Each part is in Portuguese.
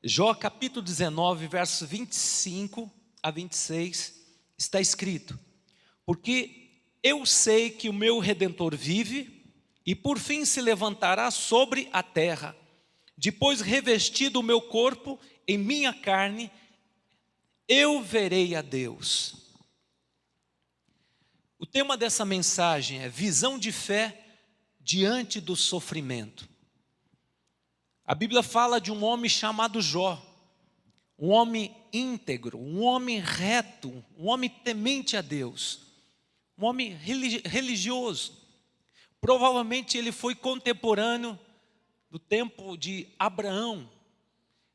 Jó capítulo 19, versos 25 a 26, está escrito: porque eu sei que o meu Redentor vive, e por fim se levantará sobre a terra. Depois revestido o meu corpo em minha carne, eu verei a Deus. O tema dessa mensagem é visão de fé diante do sofrimento. A Bíblia fala de um homem chamado Jó, um homem íntegro, um homem reto, um homem temente a Deus, um homem religioso. Provavelmente ele foi contemporâneo do tempo de Abraão,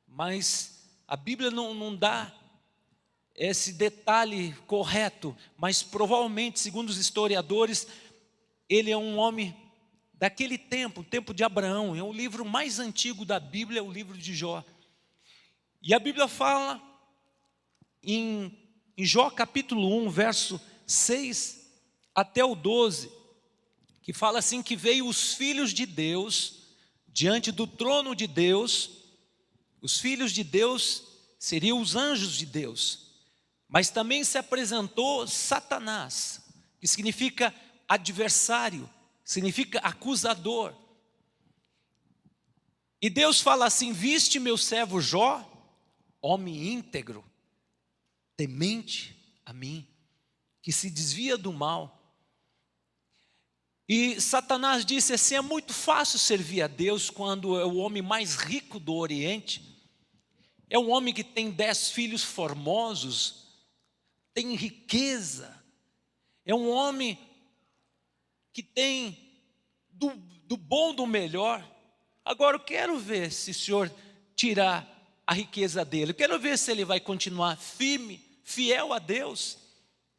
mas a Bíblia não dá esse detalhe correto, mas provavelmente, segundo os historiadores, ele é um homem daquele tempo, o tempo de Abraão. É o livro mais antigo da Bíblia, é o livro de Jó. E a Bíblia fala em Jó capítulo 1, verso 6 até o 12, que fala assim, que veio os filhos de Deus diante do trono de Deus. Os filhos de Deus seriam os anjos de Deus, mas também se apresentou Satanás, que significa adversário, significa acusador. E Deus fala assim: viste meu servo Jó, homem íntegro, temente a mim, que se desvia do mal. E Satanás disse assim: é muito fácil servir a Deus quando é o homem mais rico do Oriente, é um homem que tem 10 filhos formosos, tem riqueza, é um homem que tem do bom do melhor. Agora eu quero ver se o Senhor tirar a riqueza dele, eu quero ver se ele vai continuar firme, fiel a Deus.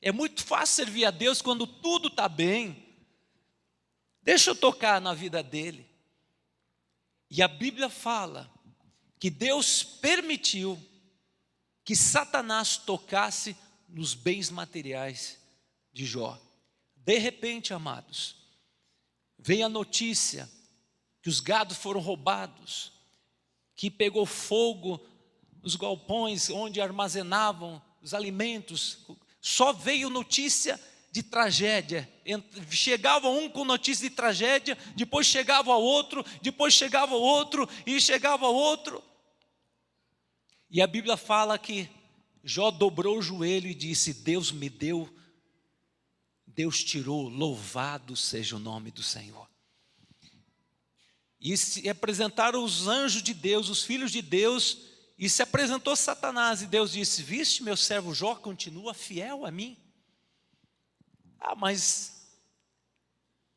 É muito fácil servir a Deus quando tudo está bem. Deixa eu tocar na vida dele. E a Bíblia fala que Deus permitiu que Satanás tocasse nos bens materiais de Jó. De repente, amados, veio a notícia que os gados foram roubados, que pegou fogo nos galpões onde armazenavam os alimentos. Só veio notícia de tragédia. Chegava um com notícia de tragédia, depois chegava outro, depois chegava outro e chegava outro. E a Bíblia fala que Jó dobrou o joelho e disse: Deus me deu, Deus tirou, louvado seja o nome do Senhor. E se apresentaram os anjos de Deus, os filhos de Deus, e se apresentou Satanás, e Deus disse: viste, meu servo Jó continua fiel a mim. Mas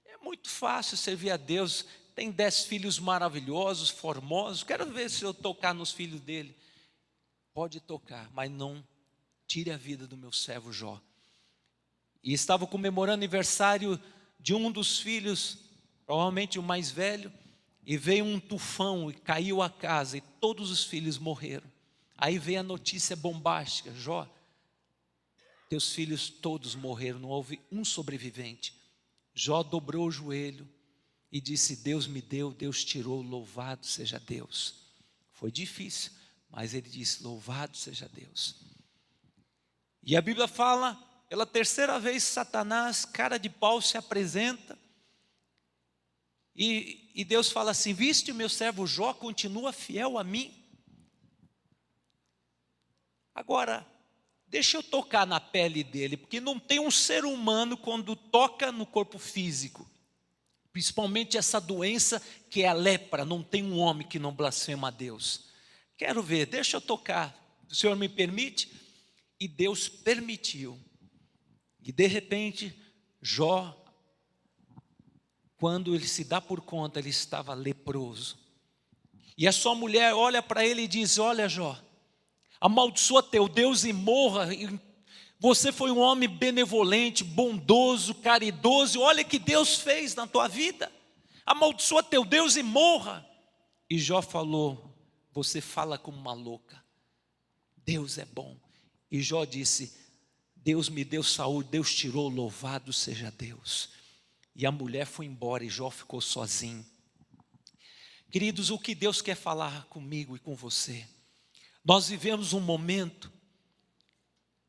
é muito fácil servir a Deus, tem 10 filhos maravilhosos, formosos, quero ver se eu tocar nos filhos dele. Pode tocar, mas não tire a vida do meu servo Jó. E estava comemorando aniversário de um dos filhos, provavelmente o mais velho, e veio um tufão e caiu a casa e todos os filhos morreram. Aí veio a notícia bombástica: Jó, teus filhos todos morreram, não houve um sobrevivente. Jó dobrou o joelho e disse: Deus me deu, Deus tirou, louvado seja Deus. Foi difícil, mas ele disse: louvado seja Deus. E a Bíblia fala, pela terceira vez Satanás, cara de pau, se apresenta. E Deus fala assim: viste, meu servo Jó continua fiel a mim. Agora, deixa eu tocar na pele dele, porque não tem um ser humano quando toca no corpo físico, principalmente essa doença que é a lepra, não tem um homem que não blasfema a Deus. Quero ver, deixa eu tocar, o Senhor me permite? E Deus permitiu. E de repente, Jó, quando ele se dá por conta, ele estava leproso. E a sua mulher olha para ele e diz: olha, Jó, amaldiçoa teu Deus e morra. Você foi um homem benevolente, bondoso, caridoso. Olha o que Deus fez na tua vida. Amaldiçoa teu Deus e morra. E Jó falou: você fala como uma louca. Deus é bom. E Jó disse: Deus me deu saúde, Deus tirou, louvado seja Deus. E a mulher foi embora e Jó ficou sozinho. Queridos, o que Deus quer falar comigo e com você? Nós vivemos um momento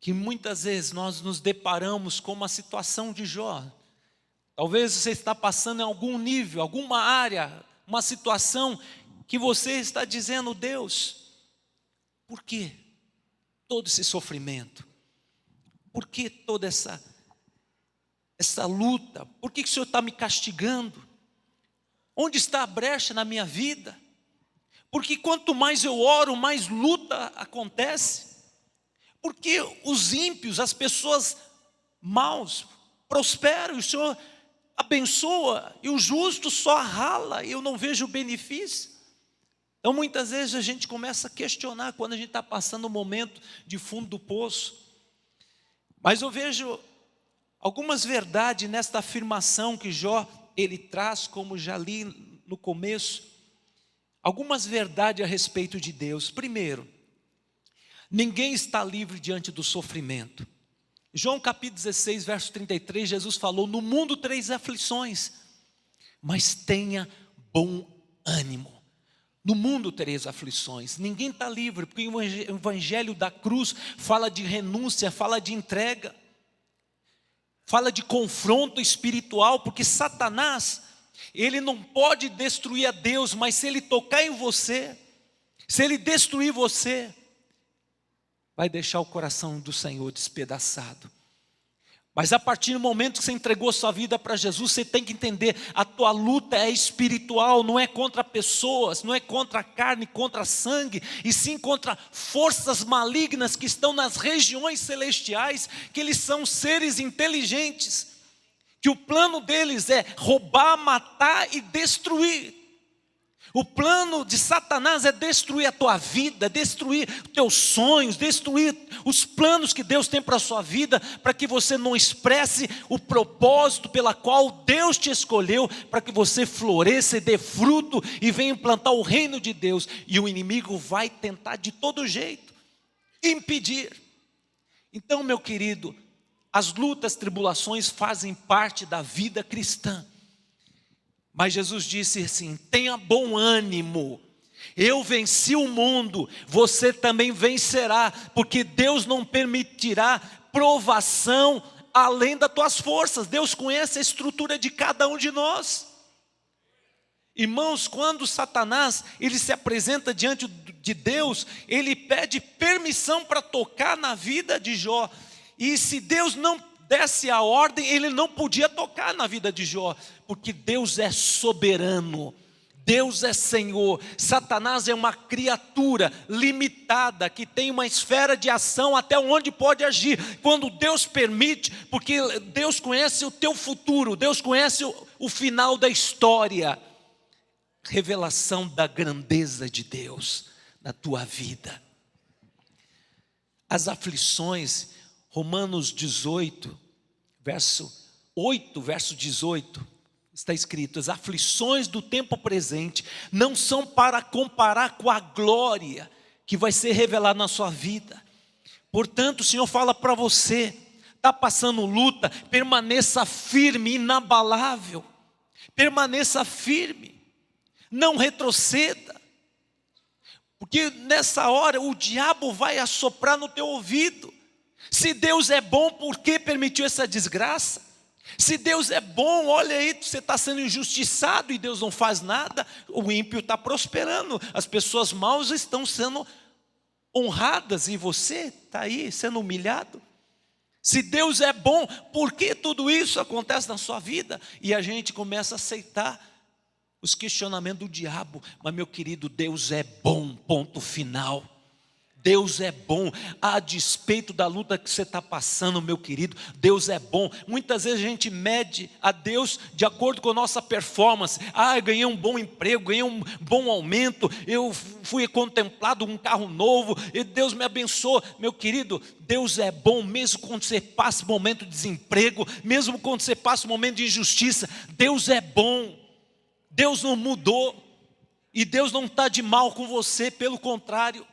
que muitas vezes nós nos deparamos com uma situação de Jó. Talvez você está passando em algum nível, alguma área, uma situação que você está dizendo: Deus, por que todo esse sofrimento? Por que toda essa luta? Por que o Senhor está me castigando? Onde está a brecha na minha vida? Porque quanto mais eu oro, mais luta acontece. Porque os ímpios, as pessoas maus, prosperam, o Senhor abençoa, e o justo só rala, e eu não vejo benefício. Então muitas vezes a gente começa a questionar quando a gente está passando um momento de fundo do poço. Mas eu vejo algumas verdades nesta afirmação que Jó, ele traz, como já li no começo, algumas verdades a respeito de Deus. Primeiro, ninguém está livre diante do sofrimento. João capítulo 16, verso 33, Jesus falou: no mundo tereis aflições, mas tenha bom ânimo. No mundo tereis aflições. Ninguém está livre, porque o evangelho da cruz fala de renúncia, fala de entrega, fala de confronto espiritual, porque Satanás, ele não pode destruir a Deus, mas se ele tocar em você, se ele destruir você, vai deixar o coração do Senhor despedaçado. Mas a partir do momento que você entregou sua vida para Jesus, você tem que entender: a tua luta é espiritual, não é contra pessoas, não é contra a carne, contra sangue, e sim contra forças malignas que estão nas regiões celestiais, que eles são seres inteligentes, que o plano deles é roubar, matar e destruir. O plano de Satanás é destruir a tua vida, destruir os teus sonhos, destruir os planos que Deus tem para a sua vida, para que você não expresse o propósito pela qual Deus te escolheu, para que você floresça e dê fruto e venha implantar o reino de Deus. E o inimigo vai tentar de todo jeito impedir. Então, meu querido, as lutas, tribulações fazem parte da vida cristã. Mas Jesus disse assim: tenha bom ânimo, eu venci o mundo, você também vencerá, porque Deus não permitirá provação além das tuas forças. Deus conhece a estrutura de cada um de nós. Irmãos, quando Satanás ele se apresenta diante de Deus, ele pede permissão para tocar na vida de Jó, e se Deus não desse a ordem, ele não podia tocar na vida de Jó, porque Deus é soberano, Deus é Senhor. Satanás é uma criatura limitada, que tem uma esfera de ação até onde pode agir, quando Deus permite, porque Deus conhece o teu futuro, Deus conhece o final da história. Revelação da grandeza de Deus na tua vida. As aflições, Romanos 18, verso 8, verso 18, está escrito: as aflições do tempo presente não são para comparar com a glória que vai ser revelada na sua vida. Portanto, o Senhor fala para você: está passando luta, permaneça firme, inabalável, permaneça firme, não retroceda, porque nessa hora o diabo vai assoprar no teu ouvido. Se Deus é bom, por que permitiu essa desgraça? Se Deus é bom, olha aí, você está sendo injustiçado e Deus não faz nada. O ímpio está prosperando, as pessoas maus estão sendo honradas, e você está aí sendo humilhado. Se Deus é bom, por que tudo isso acontece na sua vida? E a gente começa a aceitar os questionamentos do diabo. Mas, meu querido, Deus é bom, ponto final. Deus é bom, a despeito da luta que você está passando, meu querido, Deus é bom. Muitas vezes a gente mede a Deus de acordo com a nossa performance. Eu ganhei um bom emprego, ganhei um bom aumento, eu fui contemplado com um carro novo, e Deus me abençoou. Meu querido, Deus é bom, mesmo quando você passa um momento de desemprego, mesmo quando você passa um momento de injustiça, Deus é bom. Deus não mudou, e Deus não está de mal com você, pelo contrário.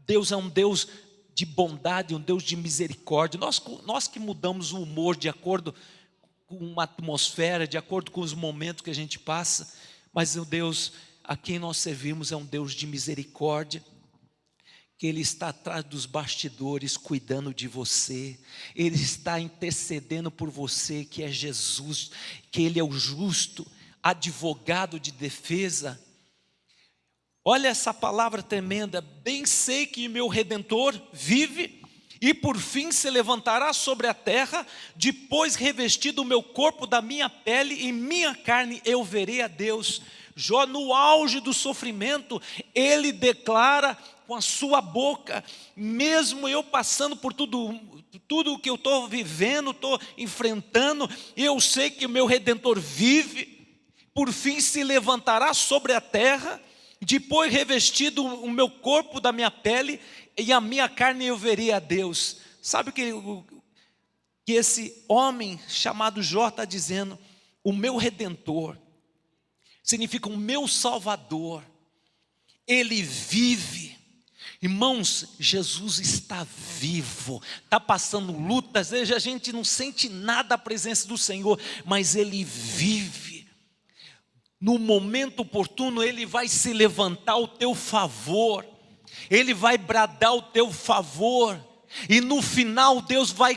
Deus é um Deus de bondade, um Deus de misericórdia. Nós que mudamos o humor de acordo com uma atmosfera, de acordo com os momentos que a gente passa, mas o Deus a quem nós servimos é um Deus de misericórdia, que Ele está atrás dos bastidores cuidando de você, Ele está intercedendo por você, que é Jesus, que Ele é o justo advogado de defesa. Olha essa palavra tremenda: bem sei que meu Redentor vive, e por fim se levantará sobre a terra, depois revestido o meu corpo da minha pele, e minha carne eu verei a Deus. Jó, no auge do sofrimento, ele declara com a sua boca: mesmo eu passando por tudo o que eu estou vivendo, estou enfrentando, eu sei que o meu Redentor vive, por fim se levantará sobre a terra, depois revestido o meu corpo da minha pele, e a minha carne eu verei a Deus. Sabe o que esse homem chamado Jó está dizendo? O meu Redentor significa o meu Salvador, Ele vive. Irmãos, Jesus está vivo, está passando luta, às vezes a gente não sente nada da presença do Senhor, mas Ele vive. No momento oportuno Ele vai se levantar ao teu favor, Ele vai bradar ao teu favor, e no final Deus vai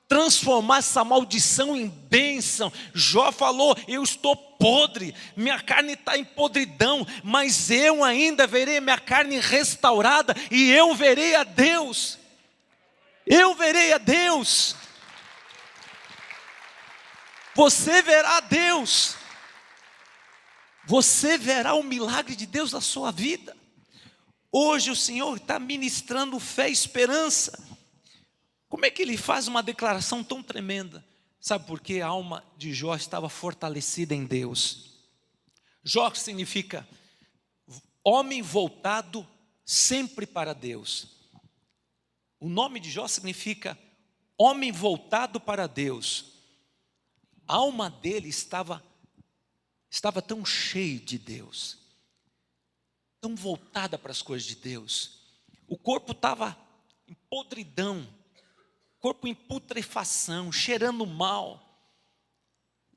transformar essa maldição em bênção. Jó falou: eu estou podre, minha carne está em podridão, mas eu ainda verei minha carne restaurada, e eu verei a Deus, eu verei a Deus. Você verá a Deus, você verá o milagre de Deus na sua vida. Hoje o Senhor está ministrando fé e esperança. Como é que ele faz uma declaração tão tremenda? Sabe por quê? A alma de Jó estava fortalecida em Deus. Jó significa homem voltado sempre para Deus. O nome de Jó significa homem voltado para Deus. A alma dele estava tão cheia de Deus, tão voltada para as coisas de Deus. O corpo estava em podridão, corpo em putrefação, cheirando mal,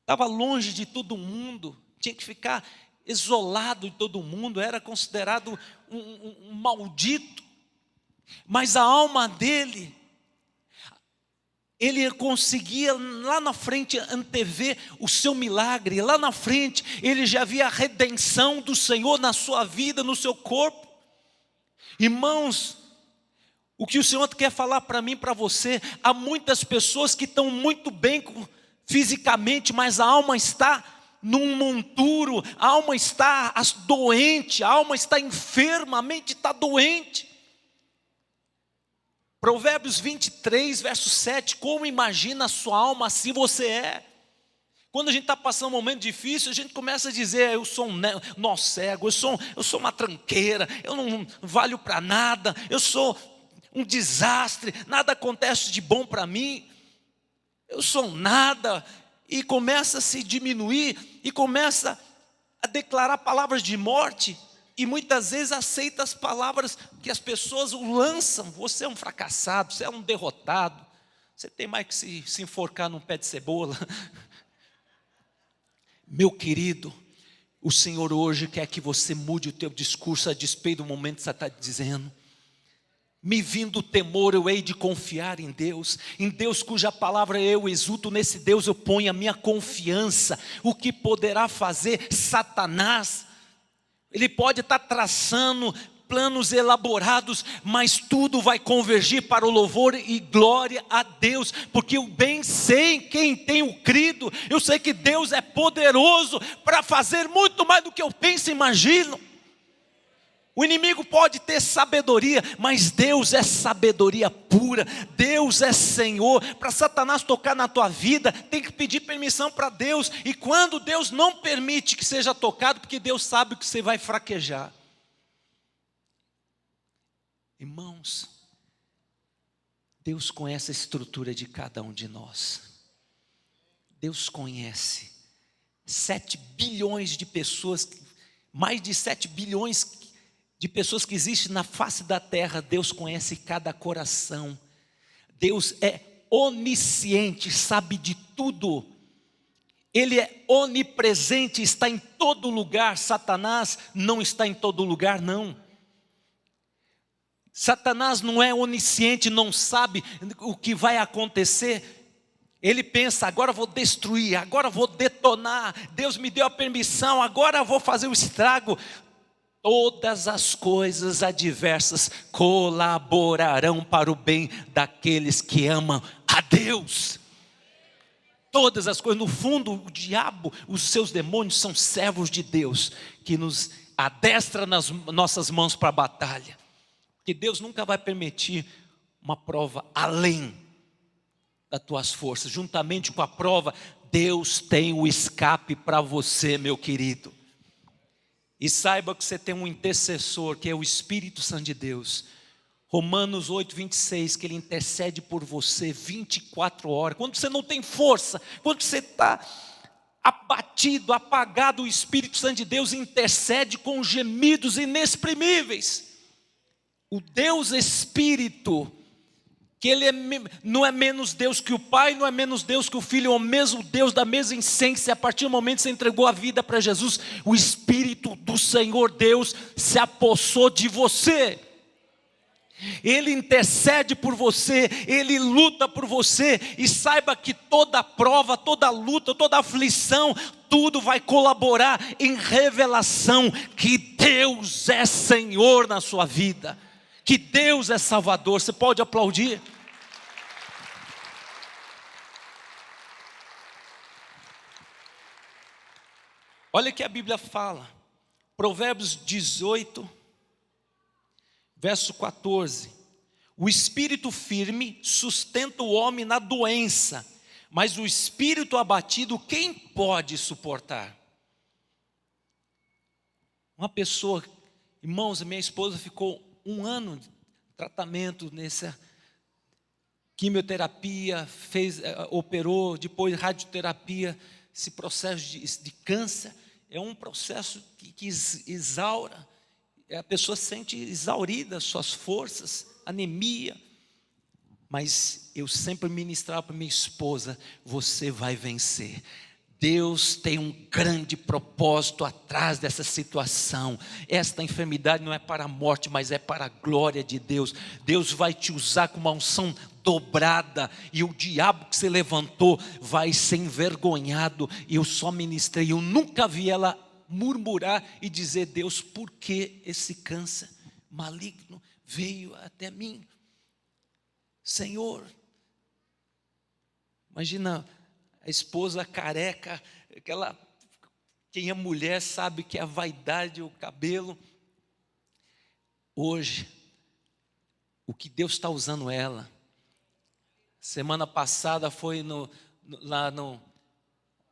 estava longe de todo mundo, tinha que ficar isolado de todo mundo, era considerado um maldito. Mas a alma dele, ele conseguia lá na frente antever o seu milagre, lá na frente ele já via a redenção do Senhor na sua vida, no seu corpo. Irmãos, o que o Senhor quer falar para mim, para você: há muitas pessoas que estão muito bem fisicamente, mas a alma está num monturo, a alma está doente, a alma está enferma, a mente está doente. Provérbios 23, verso 7, como imagina a sua alma, assim você é. Quando a gente está passando um momento difícil, a gente começa a dizer: eu sou um nó cego, eu sou uma tranqueira, eu não valho para nada, eu sou um desastre, nada acontece de bom para mim, eu sou um nada. E começa a se diminuir, e começa a declarar palavras de morte, e muitas vezes aceita as palavras que as pessoas o lançam: você é um fracassado, você é um derrotado, você tem mais que se enforcar num pé de cebola. Meu querido, o Senhor hoje quer que você mude o teu discurso a despeito do momento que você está dizendo. Me vindo o temor, eu hei de confiar em Deus cuja palavra eu exulto, nesse Deus eu ponho a minha confiança. O que poderá fazer Satanás? Ele pode estar traçando planos elaborados, mas tudo vai convergir para o louvor e glória a Deus, porque eu bem sei em quem tenho crido. Eu sei que Deus é poderoso para fazer muito mais do que eu penso e imagino. O inimigo pode ter sabedoria, mas Deus é sabedoria pura. Deus é Senhor. Para Satanás tocar na tua vida, tem que pedir permissão para Deus. E quando Deus não permite que seja tocado, porque Deus sabe que você vai fraquejar. Irmãos, Deus conhece a estrutura de cada um de nós. Deus conhece 7 bilhões de pessoas, mais de 7 bilhões de pessoas que existem na face da terra. Deus conhece cada coração. Deus é onisciente, sabe de tudo. Ele é onipresente, está em todo lugar. Satanás não está em todo lugar, não. Satanás não é onisciente, não sabe o que vai acontecer. Ele pensa, agora eu vou destruir, agora eu vou detonar. Deus me deu a permissão, agora eu vou fazer o estrago. Todas as coisas adversas colaborarão para o bem daqueles que amam a Deus. Todas as coisas, no fundo, o diabo, os seus demônios são servos de Deus, que nos adestra nas nossas mãos para a batalha. Porque Deus nunca vai permitir uma prova além das tuas forças. Juntamente com a prova, Deus tem o escape para você, meu querido. E saiba que você tem um intercessor, que é o Espírito Santo de Deus. Romanos 8, 26, que Ele intercede por você 24 horas. Quando você não tem força, quando você está abatido, apagado, o Espírito Santo de Deus intercede com gemidos inexprimíveis. O Deus Espírito, que Ele não é menos Deus que o Pai, não é menos Deus que o Filho, é o mesmo Deus da mesma essência. A partir do momento que você entregou a vida para Jesus, o Espírito do Senhor Deus se apossou de você. Ele intercede por você, Ele luta por você, e saiba que toda prova, toda luta, toda aflição, tudo vai colaborar em revelação que Deus é Senhor na sua vida, que Deus é Salvador. Você pode aplaudir? Olha o que a Bíblia fala, Provérbios 18, verso 14: o espírito firme sustenta o homem na doença, mas o espírito abatido quem pode suportar? Uma pessoa, irmãos, minha esposa ficou 1 ano de tratamento nessa quimioterapia, operou, depois radioterapia. Esse processo de câncer é um processo que exaura. A pessoa sente exaurida suas forças, anemia. Mas eu sempre ministrava para minha esposa: você vai vencer. Deus tem um grande propósito atrás dessa situação. Esta enfermidade não é para a morte, mas é para a glória de Deus. Deus vai te usar com uma unção dobrada, e o diabo que se levantou vai ser envergonhado. E eu só ministrei, eu nunca vi ela murmurar e dizer: Deus, por que esse câncer maligno veio até mim? Senhor, imagina a esposa careca, quem é mulher sabe que a vaidade, o cabelo. Hoje, o que Deus está usando ela. Semana passada foi lá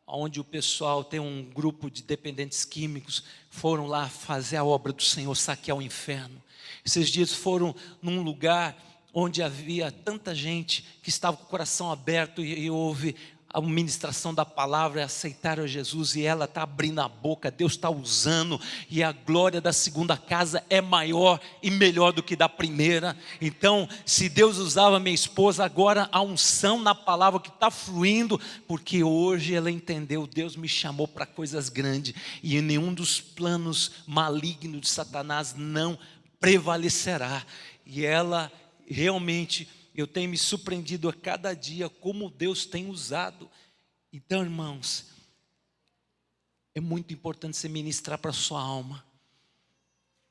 onde o pessoal tem um grupo de dependentes químicos, foram lá fazer a obra do Senhor, saquear o inferno. Esses dias foram num lugar onde havia tanta gente que estava com o coração aberto, e houve a ministração da palavra, aceitaram Jesus, e ela está abrindo a boca, Deus está usando, e a glória da segunda casa é maior e melhor do que da primeira. Então, se Deus usava minha esposa, agora a unção na palavra que está fluindo, porque hoje ela entendeu: Deus me chamou para coisas grandes, e nenhum dos planos malignos de Satanás não prevalecerá. E ela realmente, eu tenho me surpreendido a cada dia como Deus tem usado. Então, irmãos, é muito importante você ministrar para a sua alma,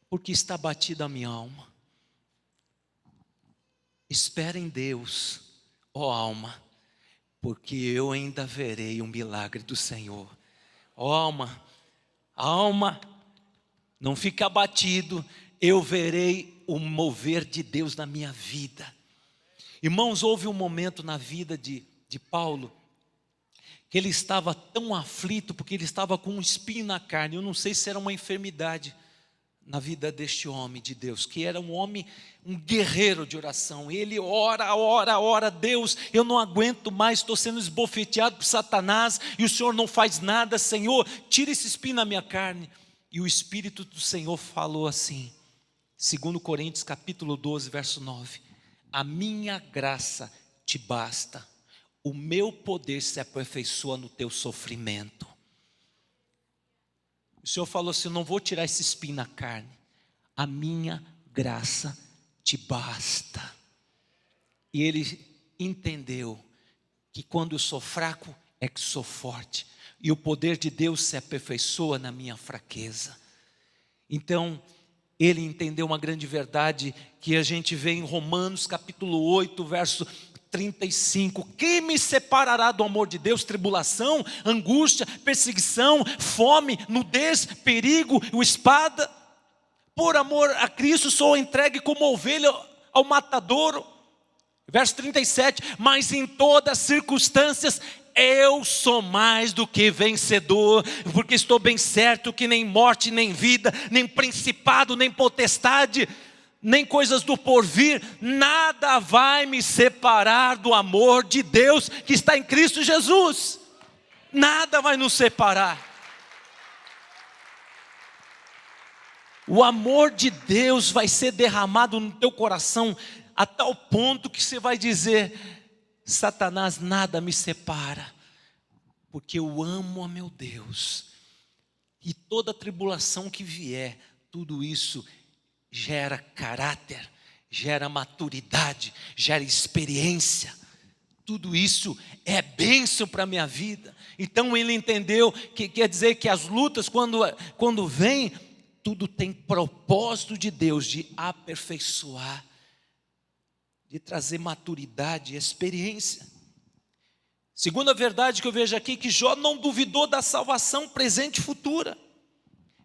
porque está batida a minha alma. Espera em Deus, ó alma, porque eu ainda verei um milagre do Senhor. Ó alma, não fica abatido, eu verei o mover de Deus na minha vida. Irmãos, houve um momento na vida de Paulo, que ele estava tão aflito, porque ele estava com um espinho na carne. Eu não sei se era uma enfermidade na vida deste homem de Deus, que era um homem, um guerreiro de oração. Ele ora: Deus, eu não aguento mais, estou sendo esbofeteado por Satanás, e o Senhor não faz nada. Senhor, tira esse espinho na minha carne. E o Espírito do Senhor falou assim, 2 Coríntios capítulo 12, verso 9: a minha graça te basta, o meu poder se aperfeiçoa no teu sofrimento. O Senhor falou assim: não vou tirar esse espinho na carne, a minha graça te basta. E ele entendeu que quando eu sou fraco é que sou forte. E o poder de Deus se aperfeiçoa na minha fraqueza. Então, ele entendeu uma grande verdade que a gente vê em Romanos capítulo 8, verso 35. Quem me separará do amor de Deus? Tribulação, angústia, perseguição, fome, nudez, perigo, o espada. Por amor a Cristo sou entregue como ovelha ao matadouro. Verso 37, mas em todas as circunstâncias eu sou mais do que vencedor, porque estou bem certo que nem morte, nem vida, nem principado, nem potestade, nem coisas do porvir, nada vai me separar do amor de Deus que está em Cristo Jesus. Nada vai nos separar. O amor de Deus vai ser derramado no teu coração a tal ponto que você vai dizer: Satanás, nada me separa, porque eu amo a meu Deus. E toda tribulação que vier, tudo isso gera caráter, gera maturidade, gera experiência. Tudo isso é bênção para a minha vida. Então ele entendeu que quer dizer que as lutas quando vêm, tudo tem propósito de Deus de aperfeiçoar, de trazer maturidade e experiência. Segunda verdade que eu vejo aqui, que Jó não duvidou da salvação presente e futura.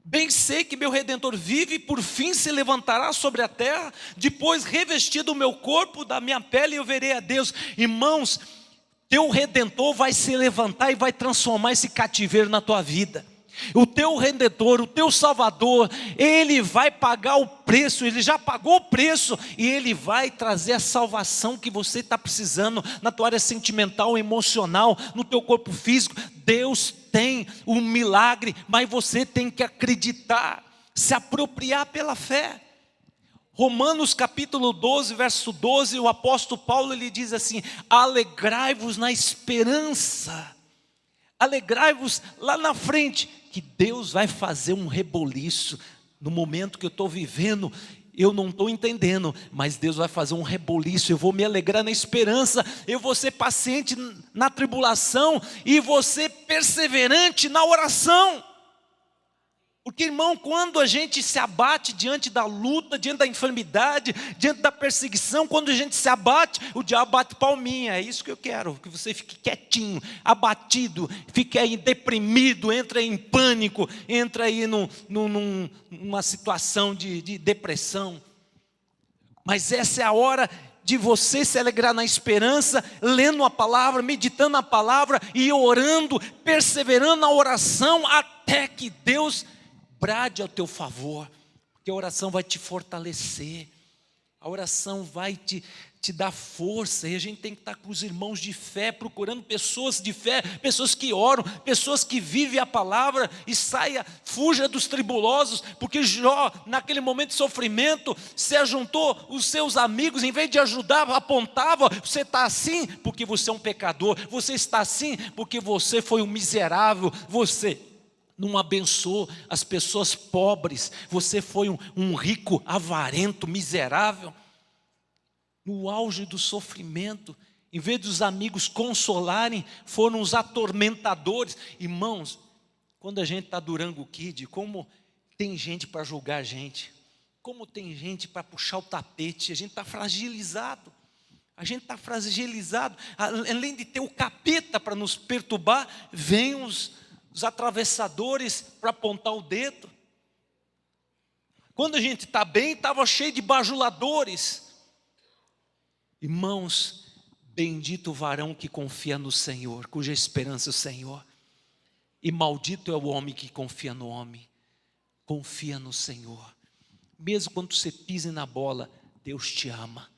Bem sei que meu Redentor vive e por fim se levantará sobre a terra, depois revestido o meu corpo da minha pele eu verei a Deus. Irmãos, teu Redentor vai se levantar e vai transformar esse cativeiro na tua vida. O teu Redentor, o teu Salvador, Ele vai pagar o preço, Ele já pagou o preço, e Ele vai trazer a salvação que você está precisando, na tua área sentimental, emocional, no teu corpo físico. Deus tem um milagre, mas você tem que acreditar, se apropriar pela fé. Romanos capítulo 12, verso 12, o apóstolo Paulo ele diz assim: alegrai-vos na esperança, alegrai-vos lá na frente, que Deus vai fazer um reboliço. No momento que eu estou vivendo, eu não estou entendendo, mas Deus vai fazer um reboliço, eu vou me alegrar na esperança, eu vou ser paciente na tribulação, e vou ser perseverante na oração. Porque, irmão, quando a gente se abate diante da luta, diante da enfermidade, diante da perseguição, quando a gente se abate, o diabo bate palminha. É isso que eu quero, que você fique quietinho, abatido, fique aí deprimido, entra aí em pânico, entra aí numa situação de depressão. Mas essa é a hora de você se alegrar na esperança, lendo a palavra, meditando a palavra e orando, perseverando na oração, até que Deus brade ao teu favor, porque a oração vai te fortalecer, a oração vai te dar força, e a gente tem que estar com os irmãos de fé, procurando pessoas de fé, pessoas que oram, pessoas que vivem a palavra, e fuja dos tribulosos, porque Jó, naquele momento de sofrimento, se ajuntou os seus amigos, em vez de ajudar, apontava: você está assim porque você é um pecador, você está assim porque você foi um miserável, você não abençoou as pessoas pobres, você foi um rico avarento, miserável. No auge do sofrimento, em vez dos amigos consolarem, foram os atormentadores. Irmãos, quando a gente está Durango Kid, como tem gente para julgar a gente, como tem gente para puxar o tapete, a gente está fragilizado. A gente está fragilizado, além de ter o capeta para nos perturbar, vem os atravessadores para apontar o dedo. Quando a gente está bem, estava cheio de bajuladores. Irmãos, bendito o varão que confia no Senhor, cuja esperança é o Senhor. E maldito é o homem que confia no homem. Confia no Senhor. Mesmo quando você pise na bola, Deus te ama.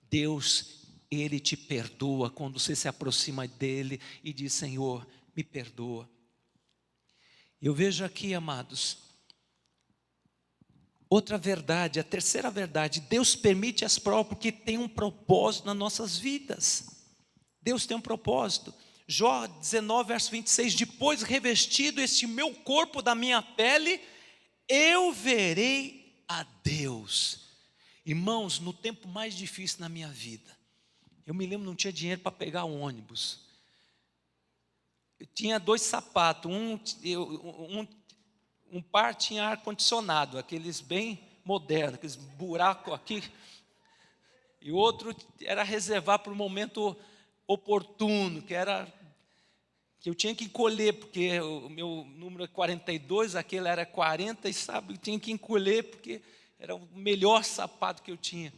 Deus, Ele te perdoa quando você se aproxima dEle e diz: Senhor, me perdoa. Eu vejo aqui, amados, outra verdade, a terceira verdade: Deus permite as provas porque tem um propósito nas nossas vidas. Deus tem um propósito. Jó 19, verso 26, depois revestido este meu corpo da minha pele, eu verei a Deus. Irmãos, no tempo mais difícil na minha vida, eu me lembro, não tinha dinheiro para pegar um ônibus. Eu tinha 2 sapatos, um par tinha ar-condicionado, aqueles bem modernos, aqueles buracos aqui, e o outro era reservar para o momento oportuno, que eu tinha que encolher, porque o meu número é 42, aquele era 40, e sabe, eu tinha que encolher, porque era o melhor sapato que eu tinha.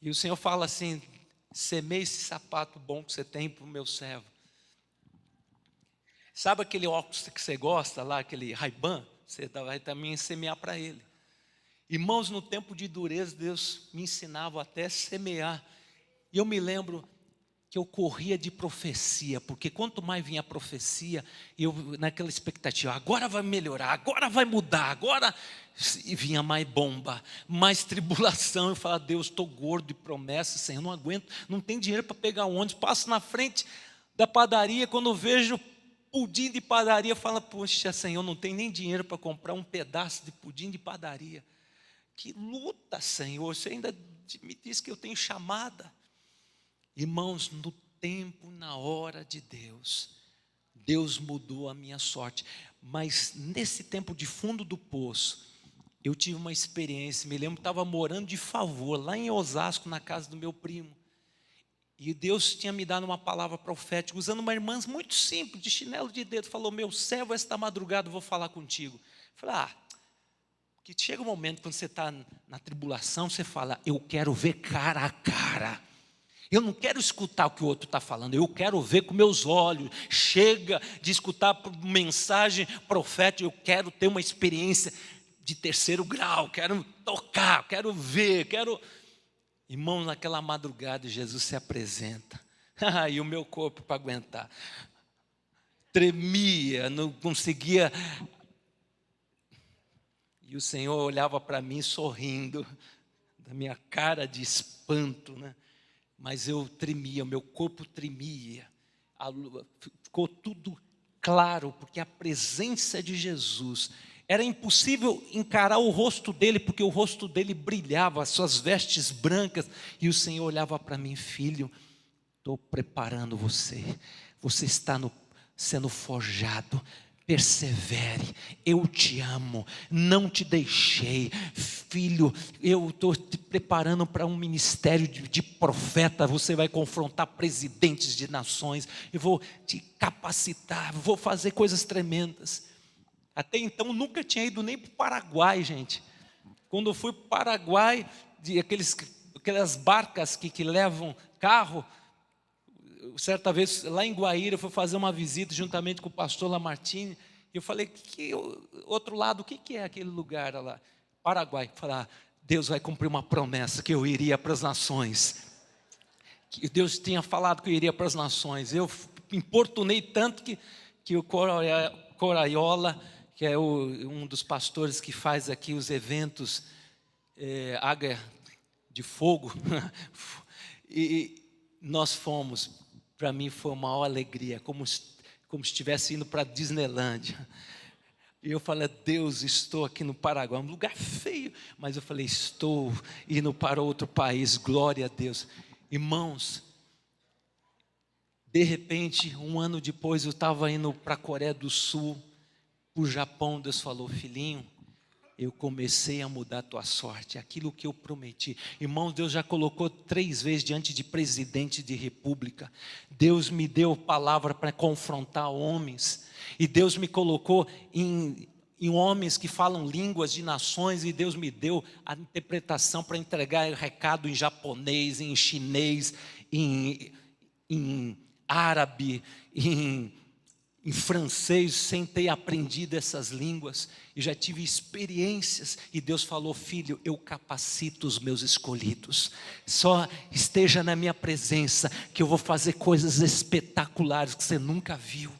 E o Senhor fala assim: semeie esse sapato bom que você tem para o meu servo. Sabe aquele óculos que você gosta lá, aquele Ray-Ban? Você vai também semear para ele. Irmãos, no tempo de dureza, Deus me ensinava até a semear. E eu me lembro que eu corria de profecia, porque quanto mais vinha a profecia, eu naquela expectativa, agora vai melhorar, agora vai mudar, agora... E vinha mais bomba, mais tribulação. Eu falava: Deus, estou gordo de promessa, Senhor, não aguento, não tem dinheiro para pegar um ônibus. Passo na frente da padaria, quando eu vejo pudim de padaria, fala: poxa, Senhor, não tem nem dinheiro para comprar um pedaço de pudim de padaria. Que luta, Senhor, você ainda me diz que eu tenho chamada. Irmãos, no tempo, na hora de Deus, Deus mudou a minha sorte. Mas nesse tempo de fundo do poço, eu tive uma experiência. Me lembro que estava morando de favor lá em Osasco, na casa do meu primo. E Deus tinha me dado uma palavra profética, usando uma irmã muito simples, de chinelo de dedo. Falou: meu servo, esta madrugada eu vou falar contigo. Eu falei: que chega um momento quando você está na tribulação, você fala: eu quero ver cara a cara. Eu não quero escutar o que o outro está falando, eu quero ver com meus olhos. Chega de escutar mensagem profética, eu quero ter uma experiência de 3º grau, quero tocar, quero ver, Irmão, naquela madrugada Jesus se apresenta. E o meu corpo para aguentar. Tremia, não conseguia. E o Senhor olhava para mim sorrindo, da minha cara de espanto, né? Mas eu tremia, meu corpo tremia. Ficou tudo claro, porque a presença de Jesus. Era impossível encarar o rosto dele, porque o rosto dele brilhava, as suas vestes brancas. E o Senhor olhava para mim: filho, estou preparando você. Você está sendo forjado. Persevere, eu te amo, não te deixei. Filho, eu estou te preparando para um ministério de profeta. Você vai confrontar presidentes de nações. Eu vou te capacitar, vou fazer coisas tremendas. Até então nunca tinha ido nem para o Paraguai, gente. Quando eu fui para o Paraguai, aquelas barcas que levam carro, certa vez lá em Guaíra, eu fui fazer uma visita juntamente com o pastor Lamartine, e eu falei: outro lado, o que é aquele lugar lá? Paraguai. Falei: Deus vai cumprir uma promessa, que eu iria para as nações. Que Deus tinha falado que eu iria para as nações. Eu importunei tanto que o Coraiola, que é um dos pastores que faz aqui os eventos Águia de Fogo, e nós fomos. Para mim foi uma maior alegria, como se estivesse indo para a Disneylândia. E eu falei: Deus, estou aqui no Paraguai, um lugar feio, mas eu falei: estou indo para outro país, glória a Deus. Irmãos, de repente, um ano depois, eu estava indo para a Coreia do Sul, para o Japão. Deus falou: filhinho, eu comecei a mudar a tua sorte, aquilo que eu prometi. Irmãos, Deus já colocou 3 vezes diante de presidente de república. Deus me deu palavra para confrontar homens. E Deus me colocou em homens que falam línguas de nações. E Deus me deu a interpretação para entregar recado em japonês, em chinês, em árabe, em francês, sem ter aprendido essas línguas. E já tive experiências. E Deus falou: filho, eu capacito os meus escolhidos. Só esteja na minha presença, que eu vou fazer coisas espetaculares que você nunca viu.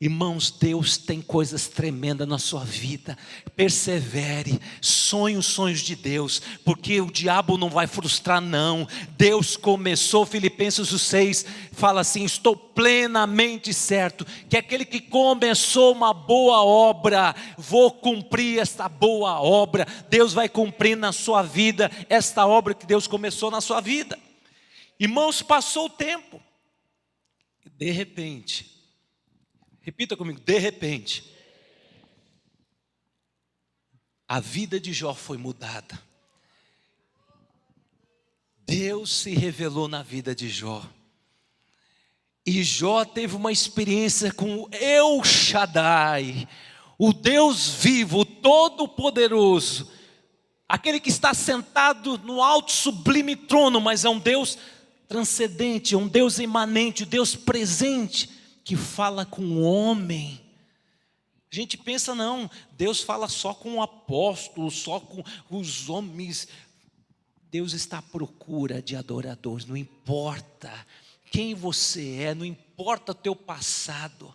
Irmãos, Deus tem coisas tremendas na sua vida. Persevere, sonhe os sonhos de Deus, porque o diabo não vai frustrar não. Deus começou, Filipenses 6, fala assim: estou plenamente certo, que aquele que começou uma boa obra, vou cumprir esta boa obra. Deus vai cumprir na sua vida, esta obra que Deus começou na sua vida. Irmãos, passou o tempo, e de repente, repita comigo, de repente, a vida de Jó foi mudada. Deus se revelou na vida de Jó. E Jó teve uma experiência com El Shaddai, o Deus vivo, o Todo-Poderoso, aquele que está sentado no alto sublime trono, mas é um Deus transcendente, um Deus imanente, um Deus presente, que fala com o homem. A gente pensa, não, Deus fala só com o apóstolo, só com os homens. Deus está à procura de adoradores, não importa quem você é, não importa o teu passado.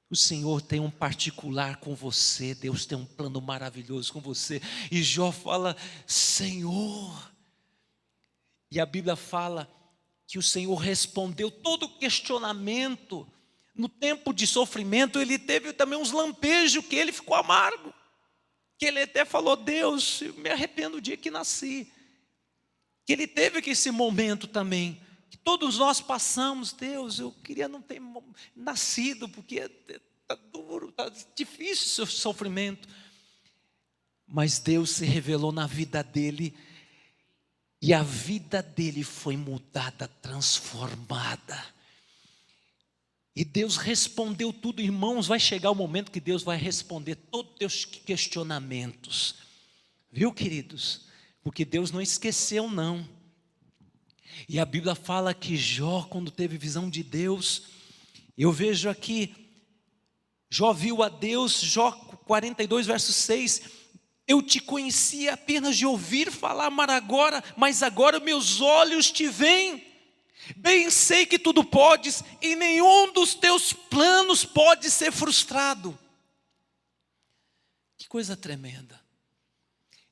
O Senhor tem um particular com você, Deus tem um plano maravilhoso com você. E Jó fala, Senhor, e a Bíblia fala que o Senhor respondeu todo o questionamento. No tempo de sofrimento ele teve também uns lampejos que ele ficou amargo, que ele até falou, Deus, eu me arrependo do dia que nasci. Que ele teve aqui esse momento também, que todos nós passamos, Deus, eu queria não ter nascido, porque está duro, está difícil o seu sofrimento. Mas Deus se revelou na vida dele, e a vida dele foi mudada, transformada. E Deus respondeu tudo, irmãos. Vai chegar o momento que Deus vai responder todos os teus questionamentos, viu, queridos? Porque Deus não esqueceu, não. E a Bíblia fala que Jó, quando teve visão de Deus, eu vejo aqui, Jó viu a Deus, Jó 42, verso 6, eu te conhecia apenas de ouvir falar, mas agora meus olhos te veem. Bem sei que tudo podes, e nenhum dos teus planos pode ser frustrado. Que coisa tremenda.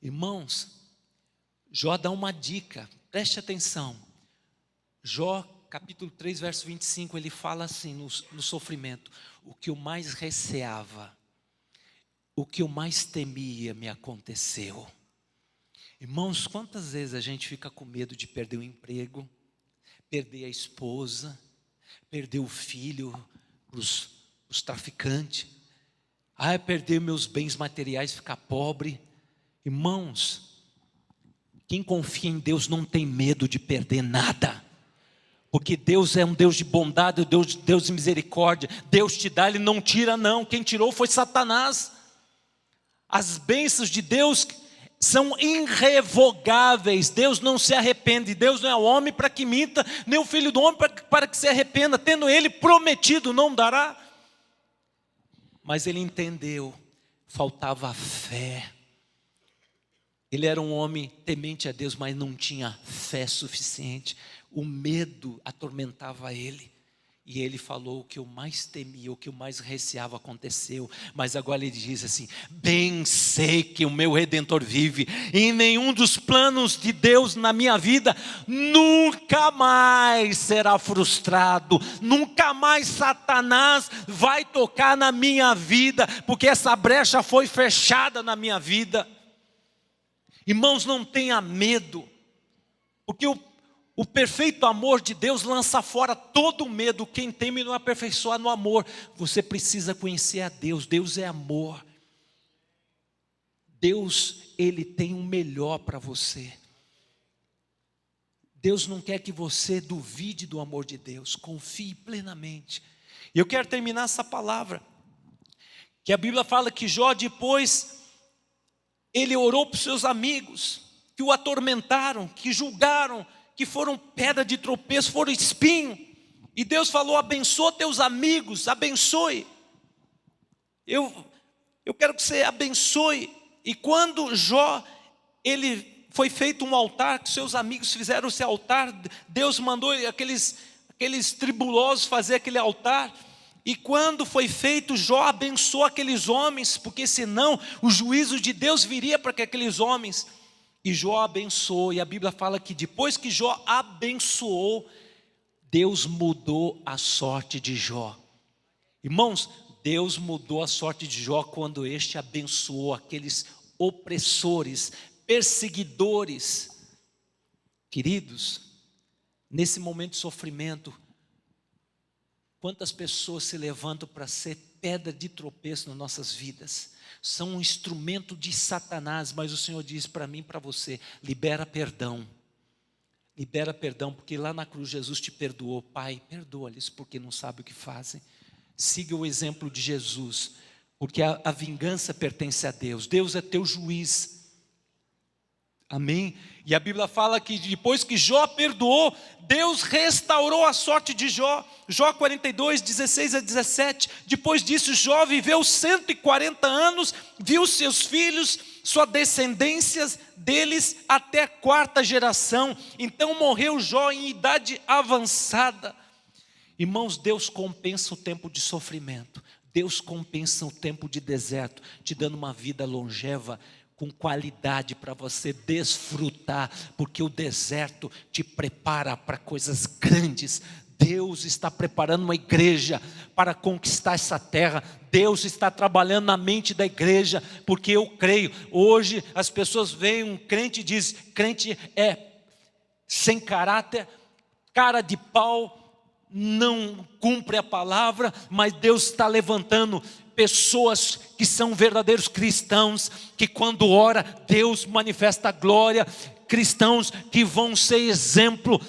Irmãos, Jó dá uma dica, preste atenção. Jó, capítulo 3, verso 25, ele fala assim no sofrimento: o que eu mais receava, o que eu mais temia me aconteceu. Irmãos, quantas vezes a gente fica com medo de perder o emprego, perder a esposa, perder o filho para os traficantes, perder meus bens materiais, ficar pobre. Irmãos, quem confia em Deus não tem medo de perder nada, porque Deus é um Deus de bondade, Deus de misericórdia. Deus te dá, Ele não tira não. Quem tirou foi Satanás. As bênçãos de Deus são irrevogáveis. Deus não se arrepende. Deus não é homem para que minta, nem o filho do homem para que se arrependa. Tendo Ele prometido, não dará. Mas ele entendeu, faltava fé. Ele era um homem temente a Deus, mas não tinha fé suficiente. O medo atormentava ele. E ele falou: o que eu mais temia, o que eu mais receava aconteceu. Mas agora ele diz assim: bem sei que o meu Redentor vive, e em nenhum dos planos de Deus na minha vida nunca mais será frustrado. Nunca mais Satanás vai tocar na minha vida, porque essa brecha foi fechada na minha vida. Irmãos, não tenha medo, porque o perfeito amor de Deus lança fora todo o medo. Quem teme não aperfeiçoa no amor. Você precisa conhecer a Deus. Deus é amor. Deus, Ele tem o melhor para você. Deus não quer que você duvide do amor de Deus. Confie plenamente. E eu quero terminar essa palavra, que a Bíblia fala que Jó depois, ele orou para os seus amigos, que o atormentaram, que julgaram, que foram pedra de tropeço, foram espinho. E Deus falou: abençoa teus amigos, abençoe. Eu quero que você abençoe. E quando Jó, ele foi feito um altar, que seus amigos fizeram esse altar, Deus mandou aqueles tribulosos fazer aquele altar. E quando foi feito, Jó abençoou aqueles homens, porque senão o juízo de Deus viria para aqueles homens. E Jó abençoou, e a Bíblia fala que depois que Jó abençoou, Deus mudou a sorte de Jó. Irmãos, Deus mudou a sorte de Jó quando este abençoou aqueles opressores, perseguidores. Queridos, nesse momento de sofrimento, quantas pessoas se levantam para ser pedra de tropeço nas nossas vidas? São um instrumento de Satanás, mas o Senhor diz para mim e para você: libera perdão. Libera perdão, porque lá na cruz Jesus te perdoou. Pai, perdoa-lhes porque não sabem o que fazem. Siga o exemplo de Jesus, porque a vingança pertence a Deus. Deus é teu juiz. Amém? E a Bíblia fala que depois que Jó perdoou, Deus restaurou a sorte de Jó. Jó 42, 16 a 17. Depois disso, Jó viveu 140 anos, viu seus filhos, sua descendência deles até a 4ª geração. Então morreu Jó em idade avançada. Irmãos, Deus compensa o tempo de sofrimento. Deus compensa o tempo de deserto, te dando uma vida longeva, com qualidade para você desfrutar, porque o deserto te prepara para coisas grandes. Deus está preparando uma igreja para conquistar essa terra. Deus está trabalhando na mente da igreja, porque eu creio, hoje as pessoas veem um crente e dizem, crente é sem caráter, cara de pau, não cumpre a palavra, mas Deus está levantando pessoas que são verdadeiros cristãos, que quando ora, Deus manifesta a glória, cristãos que vão ser exemplo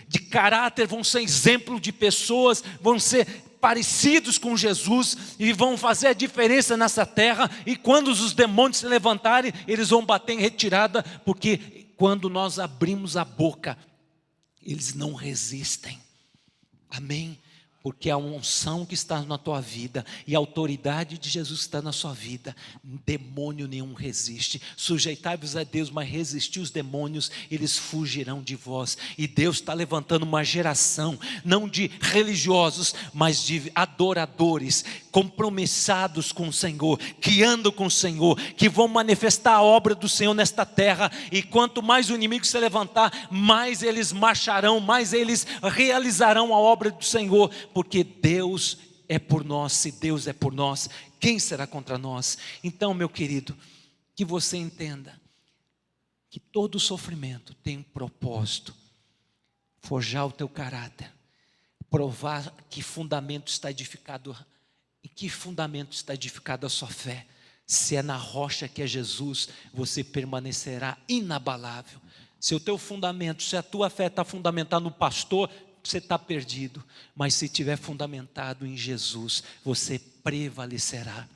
de caráter, vão ser exemplo de pessoas, vão ser parecidos com Jesus e vão fazer a diferença nessa terra. E quando os demônios se levantarem, eles vão bater em retirada, porque quando nós abrimos a boca, eles não resistem. Amém? Porque a unção que está na tua vida e a autoridade de Jesus que está na sua vida, demônio nenhum resiste. Sujeitai-vos a Deus, mas resistir os demônios, eles fugirão de vós. E Deus está levantando uma geração, não de religiosos, mas de adoradores, compromissados com o Senhor, que andam com o Senhor, que vão manifestar a obra do Senhor nesta terra. E quanto mais o inimigo se levantar, mais eles marcharão, mais eles realizarão a obra do Senhor. Porque Deus é por nós. Se Deus é por nós, quem será contra nós? Então, meu querido, que você entenda que todo sofrimento tem um propósito: forjar o teu caráter, provar que fundamento está edificado, em que fundamento está edificada a sua fé. Se é na rocha que é Jesus, você permanecerá inabalável. Se o teu fundamento, se a tua fé está fundamentada no pastor, você está perdido. Mas se estiver fundamentado em Jesus, você prevalecerá.